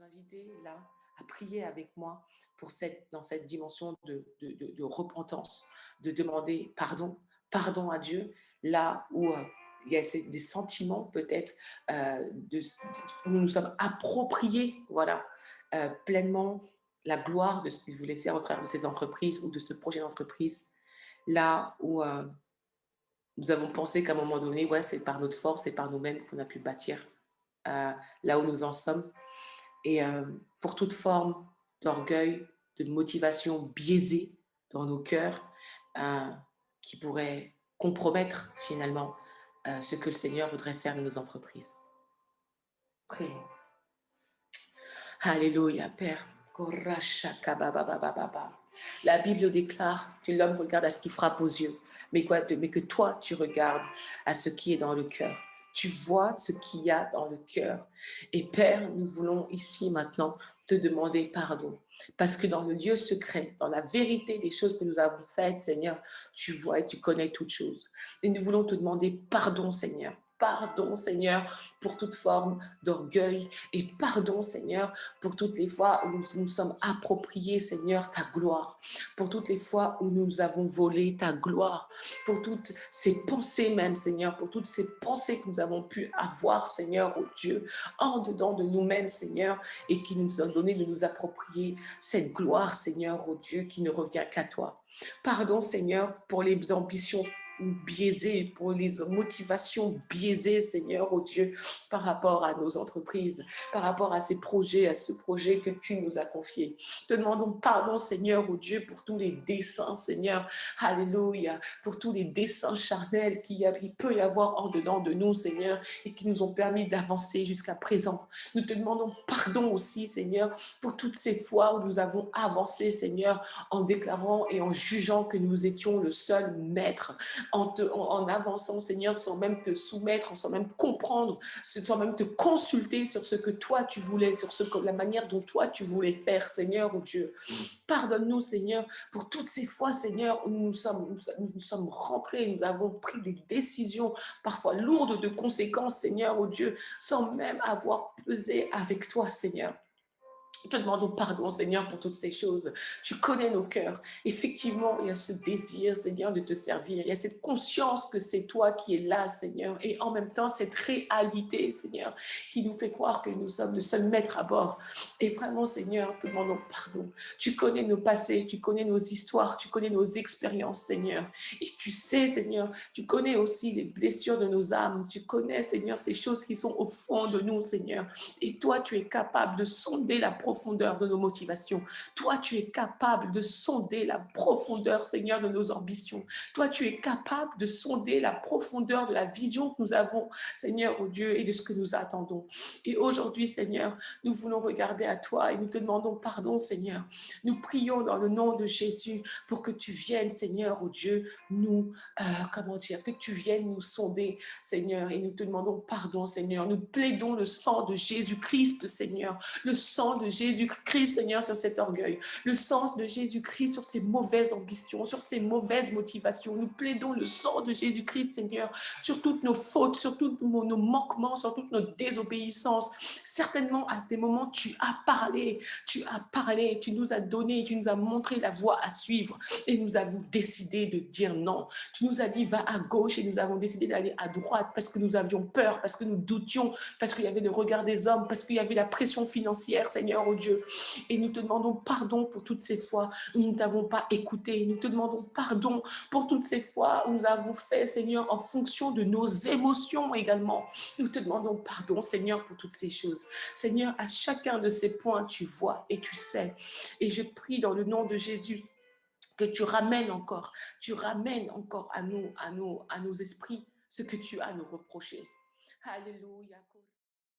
inviter là à prier avec moi dans cette dimension de repentance, de demander pardon à Dieu, là où il y a des sentiments peut-être où nous nous sommes appropriés, voilà, pleinement la gloire de ce qu'il voulait faire au travers de ces entreprises ou de ce projet d'entreprise, là où nous avons pensé qu'à un moment donné, ouais, c'est par notre force, c'est par nous-mêmes qu'on a pu bâtir là où nous en sommes. Et pour toute forme d'orgueil, de motivation biaisée dans nos cœurs, euh, qui pourrait compromettre finalement ce que le Seigneur voudrait faire dans nos entreprises. Prions. Alléluia, Père. La Bible déclare que l'homme regarde à ce qui frappe aux yeux, mais que toi, tu regardes à ce qui est dans le cœur. Tu vois ce qu'il y a dans le cœur. Et Père, nous voulons ici maintenant te demander pardon. Parce que dans le lieu secret, dans la vérité des choses que nous avons faites, Seigneur, tu vois et tu connais toutes choses. Et nous voulons te demander pardon, Seigneur. Pardon, Seigneur, pour toute forme d'orgueil. Et pardon, Seigneur, pour toutes les fois où nous nous sommes appropriés, Seigneur, ta gloire. Pour toutes les fois où nous avons volé ta gloire. Pour toutes ces pensées même, Seigneur. Pour toutes ces pensées que nous avons pu avoir, Seigneur, oh Dieu, en dedans de nous-mêmes, Seigneur, et qui nous ont donné de nous approprier cette gloire, Seigneur, oh Dieu, qui ne revient qu'à toi. Pardon, Seigneur, pour les ambitions biaisées, pour les motivations biaisées, Seigneur, oh Dieu, par rapport à nos entreprises, par rapport à ces projets, à ce projet que tu nous as confié. Te demandons pardon, Seigneur, oh Dieu, pour tous les desseins, Seigneur, alléluia, pour tous les desseins charnels qu'il peut y avoir en dedans de nous, Seigneur, et qui nous ont permis d'avancer jusqu'à présent. Nous te demandons pardon aussi, Seigneur, pour toutes ces fois où nous avons avancé, Seigneur, en déclarant et en jugeant que nous étions le seul maître, en avançant, Seigneur, sans même te soumettre, sans même comprendre, sans même te consulter sur ce que toi tu voulais, sur la manière dont toi tu voulais faire, Seigneur, oh Dieu. Pardonne-nous, Seigneur, pour toutes ces fois, Seigneur, où nous sommes rentrés, nous avons pris des décisions parfois lourdes de conséquences, Seigneur, oh Dieu, sans même avoir pesé avec toi, Seigneur. Nous te demandons pardon, Seigneur, pour toutes ces choses. Tu connais nos cœurs. Effectivement, il y a ce désir, Seigneur, de te servir. Il y a cette conscience que c'est toi qui es là, Seigneur. Et en même temps, cette réalité, Seigneur, qui nous fait croire que nous sommes le seul maître à bord. Et vraiment, Seigneur, nous te demandons pardon. Tu connais nos passés, tu connais nos histoires, tu connais nos expériences, Seigneur. Et tu sais, Seigneur, tu connais aussi les blessures de nos âmes. Tu connais, Seigneur, ces choses qui sont au fond de nous, Seigneur. Et toi, tu es capable de sonder la profondeur de nos motivations. Toi, tu es capable de sonder la profondeur, Seigneur, de nos ambitions. Toi, tu es capable de sonder la profondeur de la vision que nous avons, Seigneur, oh Dieu, et de ce que nous attendons. Et aujourd'hui, Seigneur, nous voulons regarder à toi et nous te demandons pardon, Seigneur. Nous prions dans le nom de Jésus pour que tu viennes, Seigneur, oh Dieu, que tu viennes nous sonder, Seigneur, et nous te demandons pardon, Seigneur. Nous plaidons le sang de Jésus-Christ, Seigneur, le sang de Jésus-Christ, Seigneur, sur cet orgueil, le sang de Jésus-Christ sur ces mauvaises ambitions, sur ces mauvaises motivations. Nous plaidons le sang de Jésus-Christ, Seigneur, sur toutes nos fautes, sur tous nos manquements, sur toutes nos désobéissances. Certainement, à des moments, tu as parlé, tu nous as donné, tu nous as montré la voie à suivre et nous avons décidé de dire non. Tu nous as dit, va à gauche et nous avons décidé d'aller à droite parce que nous avions peur, parce que nous doutions, parce qu'il y avait le regard des hommes, parce qu'il y avait la pression financière, Seigneur, oh Dieu. Et nous te demandons pardon pour toutes ces fois où nous ne t'avons pas écouté. Nous te demandons pardon pour toutes ces fois où nous avons fait, Seigneur, en fonction de nos émotions également. Nous te demandons pardon, Seigneur, pour toutes ces choses. Seigneur, à chacun de ces points, tu vois et tu sais. Et je prie dans le nom de Jésus que tu ramènes encore à nos esprits ce que tu as à nous reprocher. Alléluia.